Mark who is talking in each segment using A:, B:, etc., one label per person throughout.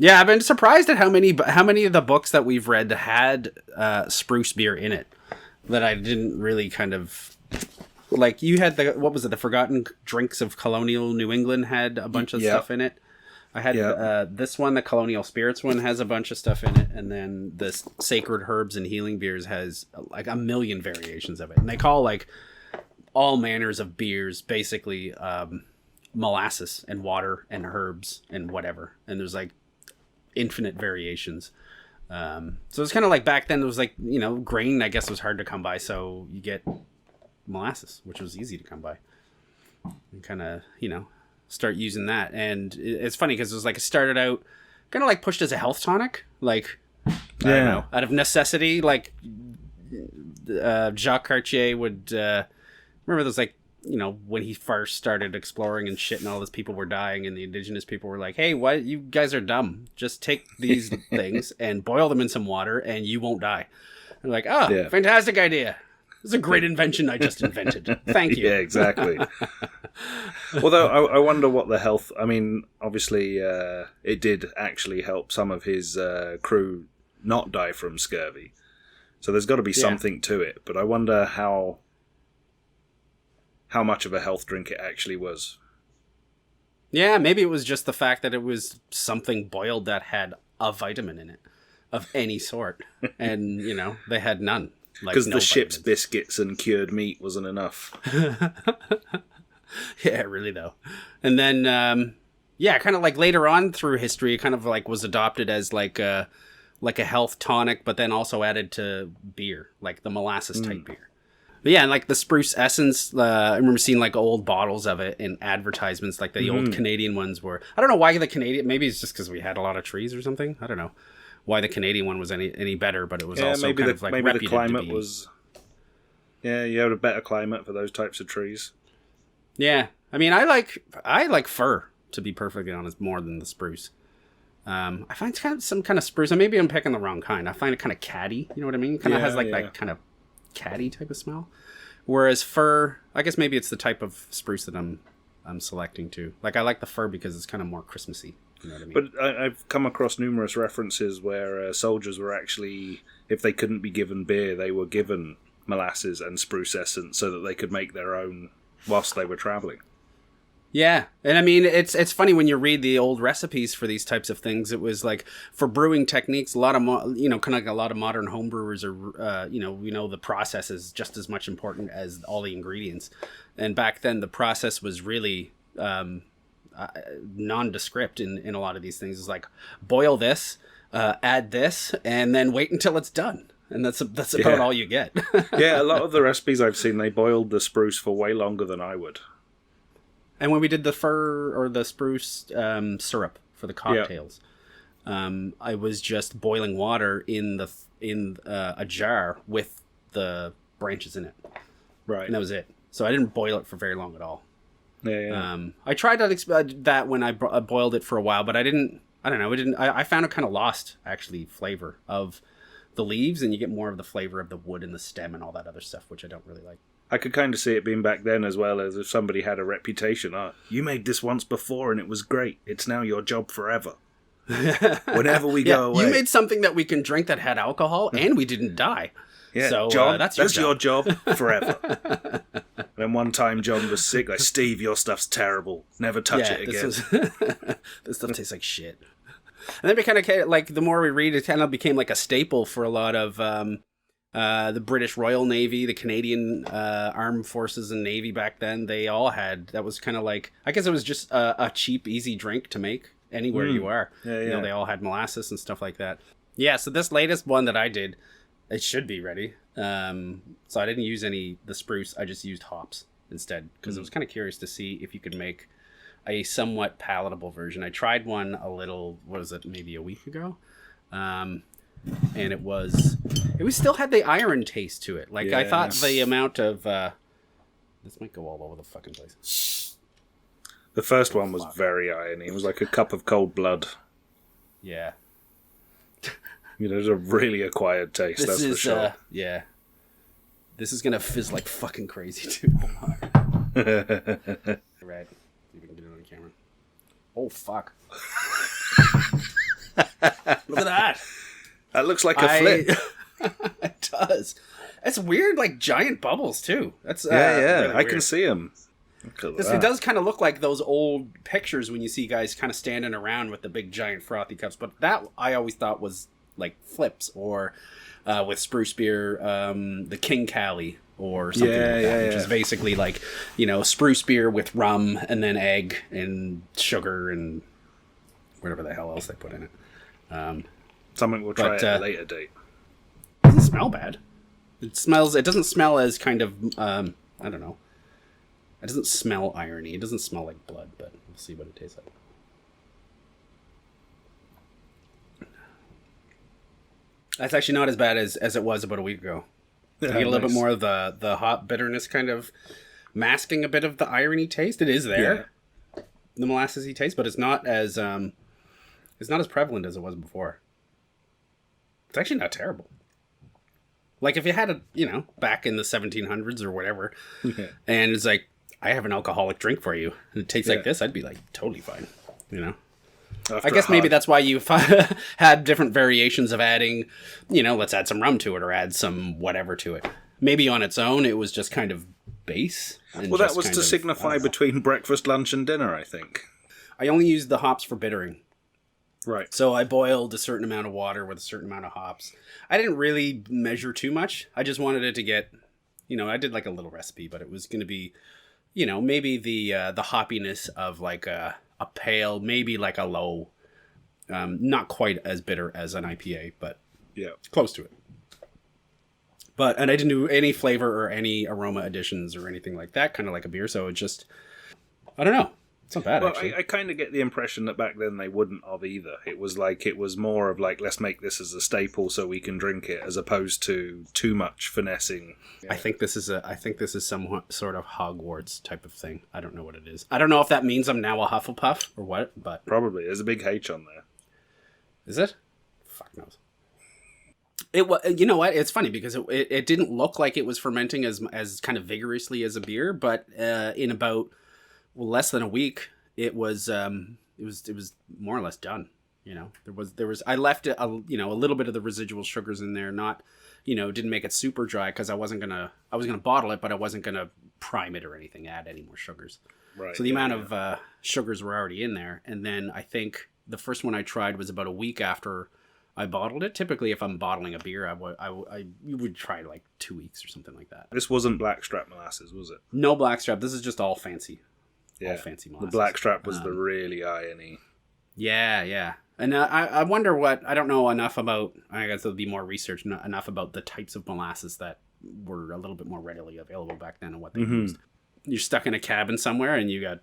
A: Yeah, I've been surprised at how many of the books that we've read had spruce beer in it that I didn't really kind of like. You had what was it? The Forgotten Drinks of Colonial New England had a bunch of stuff in it. I had this one, the Colonial Spirits one, has a bunch of stuff in it, and then this Sacred Herbs and Healing Beers has like a million variations of it, and they call like all manners of beers basically molasses and water and herbs and whatever, and there's like infinite variations. So it's kind of like back then it was like, grain I guess was hard to come by, so you get molasses, which was easy to come by, and kind of start using that. And it's funny because it was like it started out kind of like pushed as a health tonic, like I don't know, out of necessity. Like Jacques Cartier would remember those, like, when he first started exploring and shit, and all those people were dying, and the indigenous people were like, hey, what, you guys are dumb, just take these things and boil them in some water and you won't die. And like, fantastic idea. This is a great invention I just invented. Thank you.
B: Yeah, exactly. Although I wonder what the health... I mean, obviously, it did actually help some of his crew not die from scurvy. So there's got to be something to it. But I wonder how much of a health drink it actually was.
A: Yeah, maybe it was just the fact that it was something boiled that had a vitamin in it of any sort. And, they had none.
B: Because the ship's biscuits and cured meat wasn't enough.
A: Yeah, really though. And then, kind of like later on through history, it kind of like was adopted as like a health tonic, but then also added to beer, like the molasses type beer. But yeah, and like the spruce essence, I remember seeing like old bottles of it in advertisements, like the old Canadian ones were. I don't know why the Canadian, maybe it's just because we had a lot of trees or something. I don't know why the Canadian one was any better, but it was also
B: maybe
A: kind of like
B: maybe the climate was. Yeah, you had a better climate for those types of trees. Yeah,
A: I mean, I like fir, to be perfectly honest, more than the spruce. I find it's kind of some kind of spruce, and maybe I'm picking the wrong kind. I find it kind of catty. You know what I mean? Kind of has like that kind of catty type of smell. Whereas fir, I guess maybe it's the type of spruce that I'm selecting too. Like I like the fir because it's kind of more Christmassy. You know what I mean?
B: But I've come across numerous references where soldiers were actually, if they couldn't be given beer, they were given molasses and spruce essence so that they could make their own whilst they were traveling.
A: Yeah, and I mean, it's funny when you read the old recipes for these types of things. It was like for brewing techniques, a lot of kind of like a lot of modern home brewers are, the process is just as much important as all the ingredients. And back then, the process was really nondescript in a lot of these things. It's like boil this, add this, and then wait until it's done. And that's about all you get.
B: Yeah, a lot of the recipes I've seen, they boiled the spruce for way longer than I would.
A: And when we did the fir or the spruce syrup for the cocktails, I was just boiling water in a jar with the branches in it.
B: Right.
A: And that was it. So I didn't boil it for very long at all.
B: Yeah.
A: I tried that when I boiled it for a while, but I don't know. I found it kind of lost, actually, flavor of the leaves, and you get more of the flavor of the wood and the stem and all that other stuff, which I don't really like.
B: I could kind of see it being back then as well, as if somebody had a reputation. Oh, you made this once before and it was great. It's now your job forever. Whenever we go away.
A: You made something that we can drink that had alcohol and we didn't die.
B: Yeah,
A: so,
B: John,
A: that's
B: your job forever. Then one time John was sick, like, Steve, your stuff's terrible. Never touch it again.
A: This stuff tastes like shit. And then we kind of, like, the more we read, it kind of became like a staple for a lot of the British Royal Navy, the Canadian Armed Forces and Navy back then. They all had, that was kind of like, I guess it was just a cheap, easy drink to make anywhere you are.
B: Yeah.
A: They all had molasses and stuff like that. Yeah, so this latest one that I did, it should be ready. So I didn't use the spruce, I just used hops instead, because I was kind of curious to see if you could make a somewhat palatable version. I tried one maybe a week ago? And it still had the iron taste to it. Like, I thought the amount of, this might go all over the fucking place.
B: The first one was very irony. It was like a cup of cold blood.
A: Yeah.
B: It was a really acquired taste, that's for sure.
A: Yeah. This is gonna fizz like fucking crazy, too. Right. See if we can get it on camera. Oh, fuck. Look at that.
B: That looks like a flip.
A: It does. It's weird, like giant bubbles too. That's
B: Yeah.
A: really
B: I can see them.
A: It does kind of look like those old pictures when you see guys kind of standing around with the big giant frothy cups. But that I always thought was like flips, or with Spruce Beer, the King Cali or something like that, which is basically like, Spruce Beer with rum and then egg and sugar and whatever the hell else they put in it.
B: Something we'll try at a later date.
A: It doesn't smell bad. It doesn't smell as kind of, I don't know. It doesn't smell irony. It doesn't smell like blood, but we'll see what it tastes like. That's actually not as bad as it was about a week ago. I get a little bit more of the hop bitterness kind of masking a bit of the irony taste. It is there, the molassesy taste, but it's not as prevalent as it was before. It's actually not terrible. Like if you had it, back in the 1700s or whatever, and it's like, I have an alcoholic drink for you, and it tastes like this, I'd be like totally fine, I guess maybe that's why you've had different variations of adding, let's add some rum to it or add some whatever to it. Maybe on its own, it was just kind of base.
B: Well, that was to signify between breakfast, lunch, and dinner, I think.
A: I only used the hops for bittering.
B: Right.
A: So I boiled a certain amount of water with a certain amount of hops. I didn't really measure too much. I just wanted it to get, I did like a little recipe, but it was going to be, maybe the hoppiness of like a pale, maybe like a low, not quite as bitter as an IPA, but close to it. And I didn't do any flavor or any aroma additions or anything like that, kind of like a beer. So it just, I don't know. It's not bad, actually.
B: I kind of get the impression that back then they wouldn't have either. It was more of like, let's make this as a staple so we can drink it, as opposed to too much finessing.
A: I think this is some sort of Hogwarts type of thing. I don't know what it is. I don't know if that means I'm now a Hufflepuff or what, but
B: probably there's a big H on there.
A: Is it? Fuck knows. You know what? It's funny because it didn't look like it was fermenting as kind of vigorously as a beer, but in about less than a week, it was more or less done. There was I left a little bit of the residual sugars in there, not didn't make it super dry because I was gonna bottle it, but I wasn't gonna prime it or anything, add any more sugars. Right. So the amount of sugars were already in there, and then I think the first one I tried was about a week after I bottled it. Typically, if I'm bottling a beer, I would try like 2 weeks or something like that.
B: This wasn't blackstrap molasses, was it?
A: No blackstrap. This is just all fancy.
B: Yeah.
A: All fancy molasses.
B: The blackstrap was the really irony.
A: Yeah. And I wonder what, I don't know enough about, I guess there'll be more research, enough about the types of molasses that were a little bit more readily available back then and what they used. You're stuck in a cabin somewhere and you got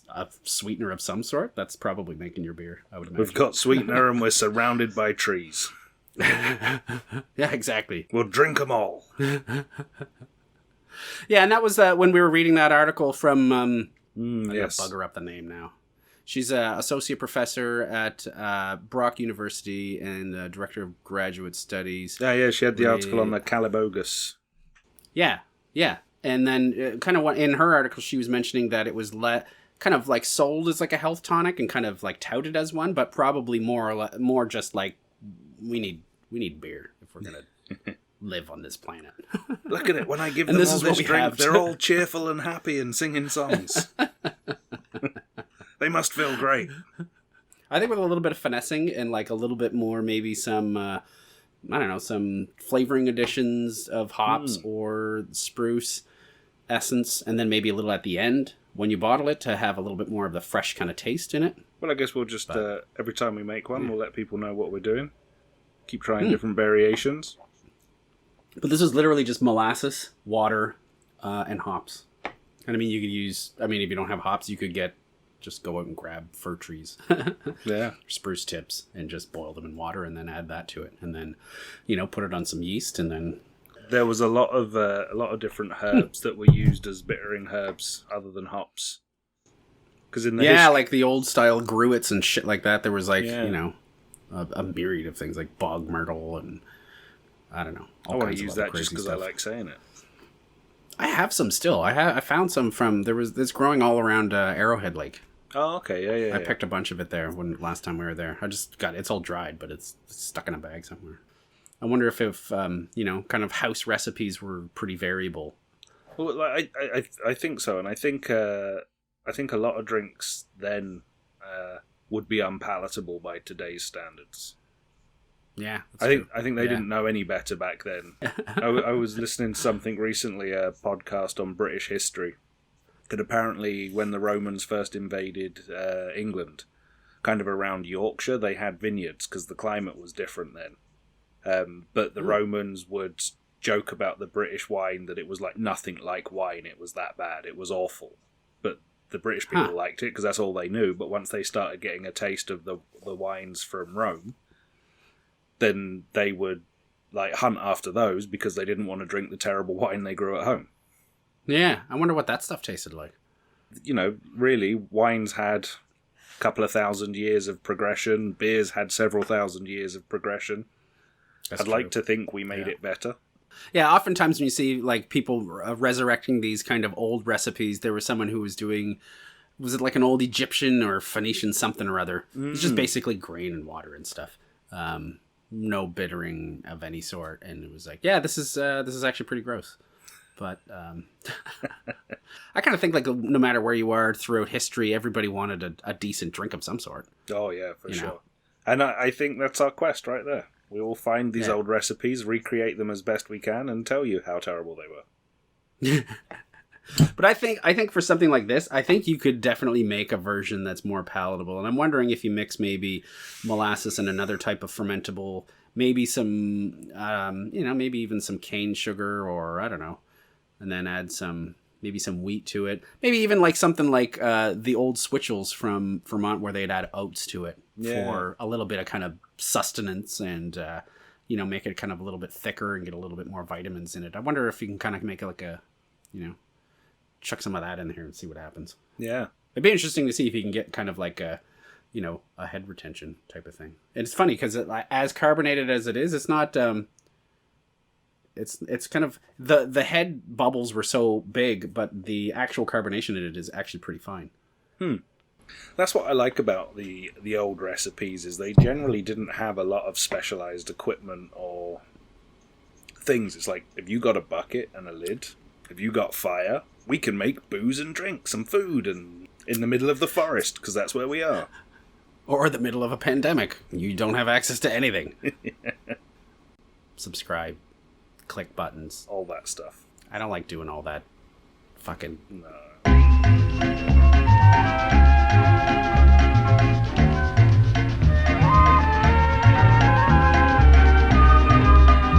A: a sweetener of some sort. That's probably making your beer, I would imagine.
B: We've got sweetener and we're surrounded by trees.
A: Yeah, exactly.
B: We'll drink them all.
A: Yeah, and that was when we were reading that article from...
B: yes.
A: I'll bugger up the name now. She's an associate professor at Brock University and director of graduate studies.
B: Yeah, she had the article on the Calibogus.
A: Yeah. And then kind of in her article, she was mentioning that it was kind of like sold as like a health tonic and kind of like touted as one, but probably more just like we need beer if we're gonna live on this planet.
B: Look at it. When I give them all this drink, they're all cheerful and happy and singing songs. They must feel great.
A: I think with a little bit of finessing and like a little bit more, maybe some, some flavoring additions of hops or spruce essence, and then maybe a little at the end when you bottle it to have a little bit more of the fresh kind of taste in it.
B: Well, I guess we'll just, every time we make one, we'll let people know what we're doing. Keep trying different variations.
A: But this is literally just molasses, water, and hops. And I mean, you could use, if you don't have hops, you could just go out and grab fir trees.
B: Yeah.
A: Spruce tips and just boil them in water and then add that to it. And then, put it on some yeast and then...
B: There was a lot of different herbs that were used as bittering herbs other than hops. Because in the
A: like the old style gruits and shit like that. There was a myriad of things like bog myrtle and I don't know.
B: I want to use that just because I like saying it.
A: I have some still. I found some from it's growing all around Arrowhead Lake.
B: Oh, okay, yeah.
A: I picked a bunch of it there when last time we were there. I just got it's all dried, but it's stuck in a bag somewhere. I wonder if kind of house recipes were pretty variable.
B: Well, I think so, and I think a lot of drinks then would be unpalatable by today's standards.
A: Yeah,
B: I think they didn't know any better back then. I was listening to something recently, a podcast on British history, that apparently when the Romans first invaded England, kind of around Yorkshire, they had vineyards because the climate was different then. But the Romans would joke about the British wine that it was like nothing like wine. It was that bad. It was awful. But the British people liked it because that's all they knew. But once they started getting a taste of the wines from Rome, then they would like hunt after those because they didn't want to drink the terrible wine they grew at home.
A: Yeah, I wonder what that stuff tasted like.
B: You know, really, wines had a couple of thousand years of progression. Beers had several thousand years of progression. I'd like to think we made it better.
A: Yeah, oftentimes when you see like people resurrecting these kind of old recipes, there was someone who was doing, was it like an old Egyptian or Phoenician something or other? It's just basically grain and water and stuff. No bittering of any sort, and it was like, yeah, this is actually pretty gross. But I kind of think like no matter where you are throughout history, everybody wanted a decent drink of some sort.
B: Oh yeah, for sure. And I think that's our quest right there. We will find these old recipes, recreate them as best we can, and tell you how terrible they were.
A: But I think for something like this, I think you could definitely make a version that's more palatable. And I'm wondering if you mix maybe molasses and another type of fermentable, maybe some, maybe even some cane sugar, or I don't know, and then add maybe some wheat to it. Maybe even like something like the old switchels from Vermont where they'd add oats to it for a little bit of kind of sustenance and, make it kind of a little bit thicker and get a little bit more vitamins in it. I wonder if you can kind of make it like a, chuck some of that in here and see what happens. Yeah. It'd be interesting to see if you can get kind of like a head retention type of thing. And it's funny because as carbonated as it is, it's not, it's kind of, the head bubbles were so big, but the actual carbonation in it is actually pretty fine.
B: That's what I like about the old recipes, is they generally didn't have a lot of specialized equipment or things. It's like, if you got a bucket and a lid, if you got fire, we can make booze and drinks and food and in the middle of the forest, because that's where we are.
A: Or the middle of a pandemic. You don't have access to anything. Subscribe. Click buttons.
B: All that stuff.
A: I don't like doing all that fucking...
B: No.